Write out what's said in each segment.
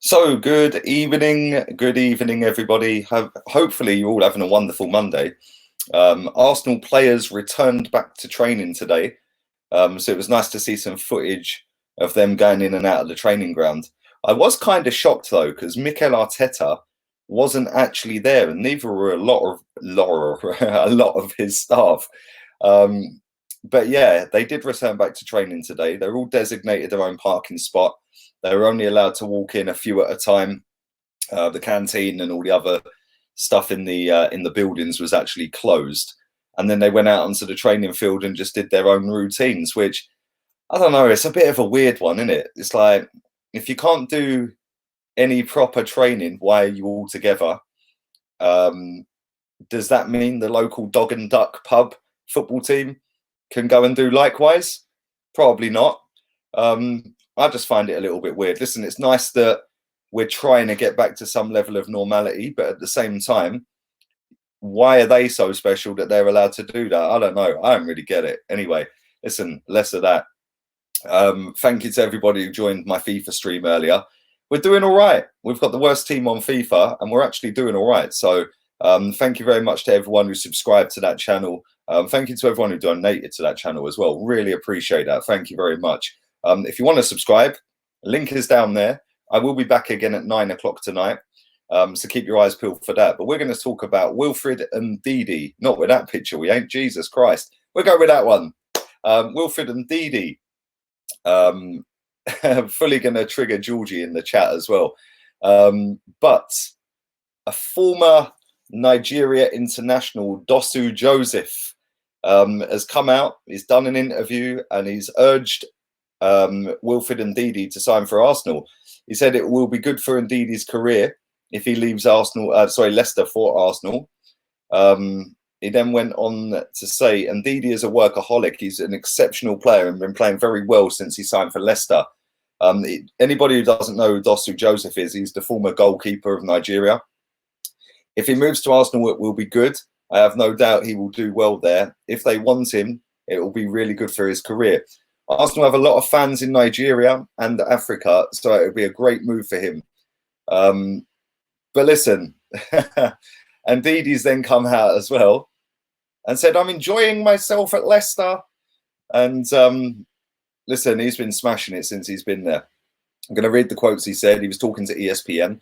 So good evening, everybody. Hopefully you're all having a wonderful Monday. Arsenal players returned back to training today, so it was nice to see some footage of them going in and out of the training ground. I was kind of shocked though, because Mikel Arteta wasn't actually there, and neither were a lot of his staff. But yeah, they did return back to training today. They're all designated their own parking spot. They were only allowed to walk in a few at a time. The canteen and all the other stuff in the buildings was actually closed. And then they went out onto the training field and just did their own routines, which, I don't know, it's a bit of a weird one, isn't it? It's like, if you can't do any proper training, why are you all together? Does that mean the local dog and duck pub football team can go and do likewise? Probably not. I just find it a little bit weird. Listen, it's nice that we're trying to get back to some level of normality, but at the same time, why are they so special that they're allowed to do that? I don't know. I don't really get it. Anyway, listen, less of that. Thank you to everybody who joined my FIFA stream earlier. We're doing all right. We've got the worst team on FIFA, and we're actually doing all right. So thank you very much to everyone who subscribed to that channel. Thank you to everyone who donated to that channel as well. Really appreciate that. Thank you very much. If you want to subscribe, link is down there. I will be back again at 9 o'clock tonight, so keep your eyes peeled for that. But we're going to talk about Wilfred Ndidi. Not with that picture, we ain't. Jesus Christ. We'll go with that one. Wilfred Ndidi. Fully going to trigger Georgie in the chat as well. But a former Nigeria international, Dosu Joseph, has come out. He's done an interview and he's urged Wilfred Ndidi to sign for Arsenal. He said it will be good for Ndidi's career if he leaves Leicester for Arsenal. He then went on to say Ndidi is a workaholic. He's an exceptional player and been playing very well since he signed for Leicester. Anybody who doesn't know who Dosu Joseph is, he's the former goalkeeper of Nigeria. If he moves to Arsenal, it will be good. I have no doubt he will do well there. If they want him, it will be really good for his career. Arsenal have a lot of fans in Nigeria and Africa, so it would be a great move for him. But listen, Ndidi's then come out as well and said, I'm enjoying myself at Leicester. And listen, he's been smashing it since he's been there. I'm going to read the quotes he said. He was talking to ESPN.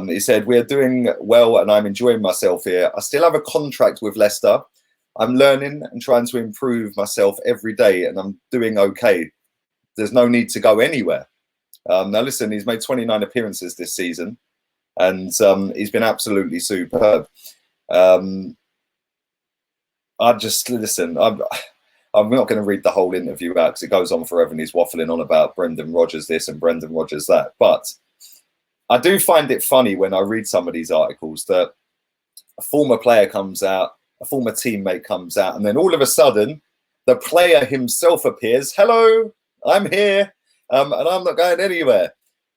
He said, we're doing well and I'm enjoying myself here. I still have a contract with Leicester. I'm learning and trying to improve myself every day and I'm doing okay. There's no need to go anywhere. Now, listen, he's made 29 appearances this season and he's been absolutely superb. I'm not going to read the whole interview out because it goes on forever and he's waffling on about Brendan Rodgers this and Brendan Rodgers that. But I do find it funny when I read some of these articles that a former player comes out, a former teammate comes out, and then all of a sudden, the player himself appears. Hello, I'm here, and I'm not going anywhere.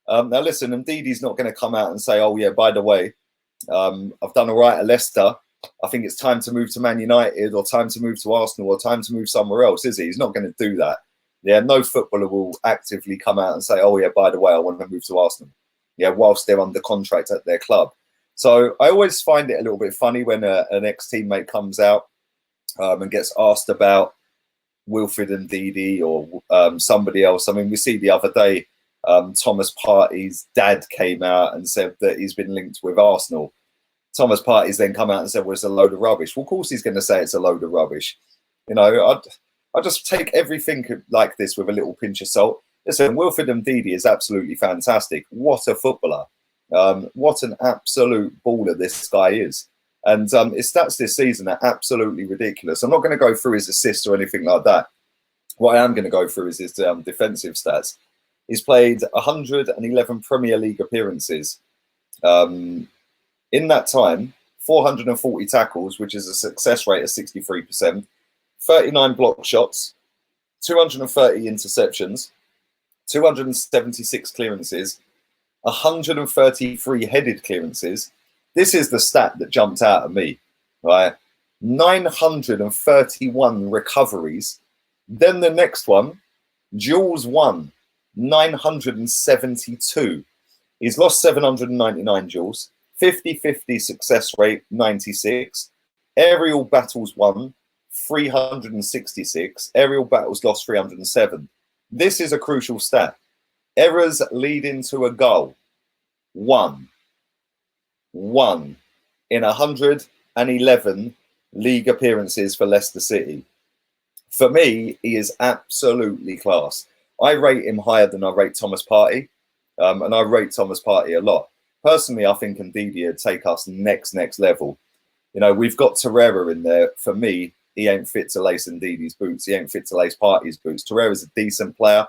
Now, listen, Ndidi's not going to come out and say, oh, yeah, by the way, I've done all right at Leicester. I think it's time to move to Man United or time to move to Arsenal or time to move somewhere else, is he? He's not going to do that. Yeah, no footballer will actively come out and say, oh, yeah, by the way, I want to move to Arsenal. Yeah, whilst they're under contract at their club. So I always find it a little bit funny when an ex-teammate comes out and gets asked about Wilfred Ndidi or somebody else. I mean, we see the other day, Thomas Partey's dad came out and said that he's been linked with Arsenal. Thomas Partey's then come out and said, well, it's a load of rubbish. Well, of course he's going to say it's a load of rubbish. You know, I just take everything like this with a little pinch of salt. Listen, Wilfred Ndidi is absolutely fantastic. What a footballer. What an absolute baller this guy is. And his stats this season are absolutely ridiculous. I'm not going to go through his assists or anything like that. What I am going to go through is his defensive stats. He's played 111 Premier League appearances. In that time, 440 tackles, which is a success rate of 63%, 39 block shots, 230 interceptions, 276 clearances, 133 headed clearances. This is the stat that jumped out at me, right? 931 recoveries. Then the next one, Jules 1, 972. He's lost 799 duels, 50-50 success rate, 96. Aerial battles won, 366. Aerial battles lost, 307. This is a crucial stat. Errors leading to a goal, one in 111 league appearances for Leicester City. For me, he is absolutely class. I rate him higher than I rate Thomas Partey, and I rate Thomas Partey a lot. Personally, I think Ndidi would take us next level. You know, we've got Torreira in there. For me, he ain't fit to lace Ndidi's boots. He ain't fit to lace Partey's boots. Torreira's a decent player.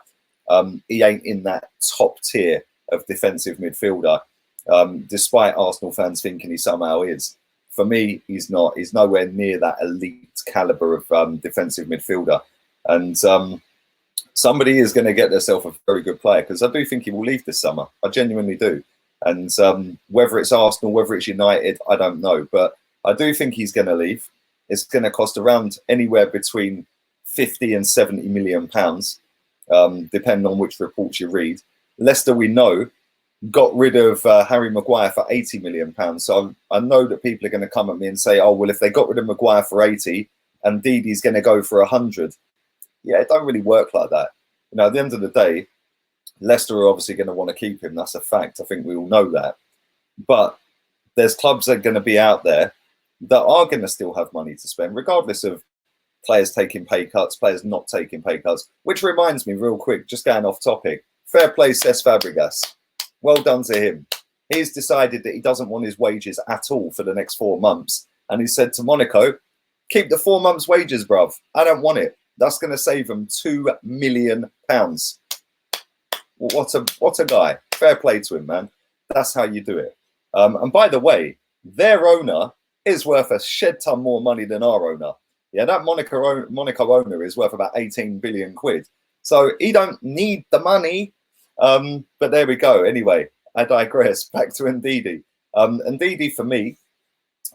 He ain't in that top tier of defensive midfielder, despite Arsenal fans thinking he somehow is. For me, he's not. He's nowhere near that elite caliber of defensive midfielder. And somebody is going to get themselves a very good player, because I do think he will leave this summer. I genuinely do. And whether it's Arsenal, whether it's United, I don't know. But I do think he's going to leave. It's going to cost around anywhere between 50 and 70 million pounds, depending on which reports you read. Leicester, we know, got rid of Harry Maguire for 80 million pounds. So I know that people are going to come at me and say, oh, well, if they got rid of Maguire for 80 and Ndidi's going to go for 100. Yeah, it don't really work like that. You know, at the end of the day, Leicester are obviously going to want to keep him. That's a fact. I think we all know that. But there's clubs that are going to be out there that are going to still have money to spend, regardless of players taking pay cuts, players not taking pay cuts. Which reminds me, real quick, just going off topic, fair play Cesc Fabregas. Well done to him. He's decided that he doesn't want his wages at all for the next 4 months. And he said to Monaco, keep the 4 months' wages, bruv. I don't want it. That's going to save them £2 million. What a guy. Fair play to him, man. That's how you do it. And by the way, their owner is worth a shed ton more money than our owner. Yeah, that Monaco owner is worth about 18 billion quid. So he don't need the money. But there we go. Anyway, I digress. Back to Ndidi. Ndidi, for me,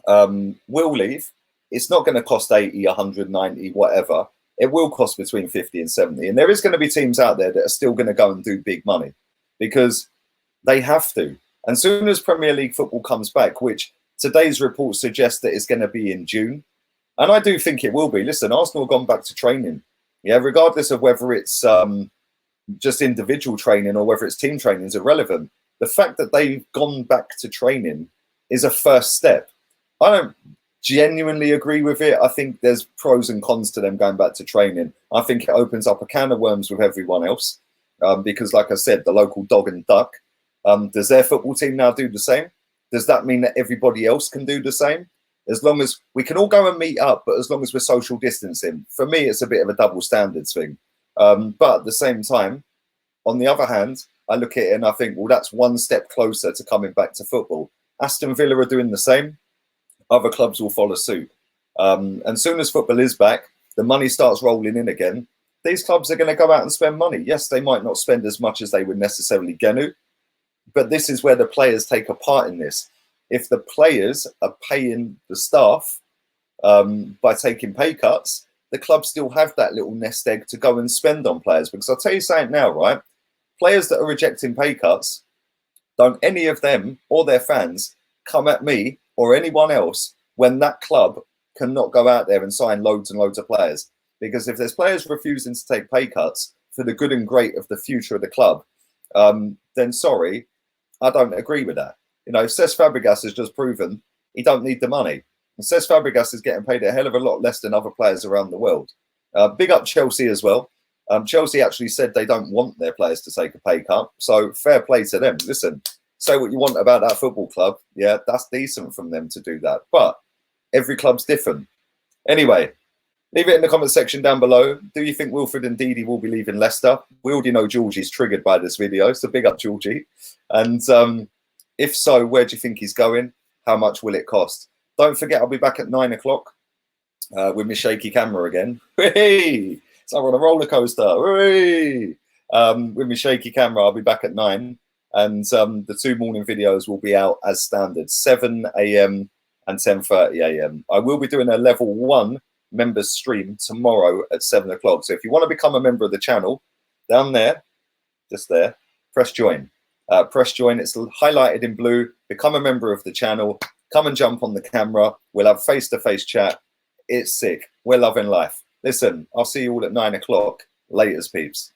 will leave. It's not going to cost 80, 190, whatever. It will cost between 50 and 70. And there is going to be teams out there that are still going to go and do big money, because they have to. And soon as Premier League football comes back, which today's report suggests that it's going to be in June, and I do think it will be. Listen, Arsenal have gone back to training. Yeah, regardless of whether it's just individual training or whether it's team training is irrelevant. The fact that they've gone back to training is a first step. I don't genuinely agree with it. I think there's pros and cons to them going back to training. I think it opens up a can of worms with everyone else, because, like I said, the local dog and duck. Does their football team now do the same? Does that mean that everybody else can do the same? As long as we can all go and meet up, but as long as we're social distancing. For me, it's a bit of a double standards thing. But at the same time, on the other hand, I look at it and I think, well, that's one step closer to coming back to football. Aston Villa are doing the same. Other clubs will follow suit. And soon as football is back, the money starts rolling in again. These clubs are going to go out and spend money. Yes, they might not spend as much as they would necessarily get to, but this is where the players take a part in this. If the players are paying the staff by taking pay cuts, the clubs still have that little nest egg to go and spend on players. Because I'll tell you something now, right? Players that are rejecting pay cuts, don't any of them or their fans come at me or anyone else when that club cannot go out there and sign loads and loads of players. Because if there's players refusing to take pay cuts for the good and great of the future of the club, then sorry, I don't agree with that. You know, Cesc Fabregas has just proven he don't need the money. And Cesc Fabregas is getting paid a hell of a lot less than other players around the world. Big up Chelsea as well. Chelsea actually said they don't want their players to take a pay cut. So fair play to them. Listen, say what you want about that football club. Yeah, that's decent from them to do that. But every club's different. Anyway, leave it in the comment section down below. Do you think Wilfred Ndidi will be leaving Leicester? We already know Georgie's triggered by this video, so big up Georgie. And if so, where do you think he's going? How much will it cost? Don't forget, I'll be back at 9 o'clock with my shaky camera again. Hey! So we're on a roller coaster. Hey! With my shaky camera, I'll be back at 9. And the 2 morning videos will be out as standard, 7 a.m. and 10:30 a.m. I will be doing a level 1 members stream tomorrow at 7 o'clock. So if you want to become a member of the channel, down there, just there, press join. press join. It's highlighted in blue. Become a member of the channel. Come and jump on the camera. We'll have face-to-face chat. It's sick. We're loving life. Listen, I'll see you all at 9 o'clock. Laters, peeps.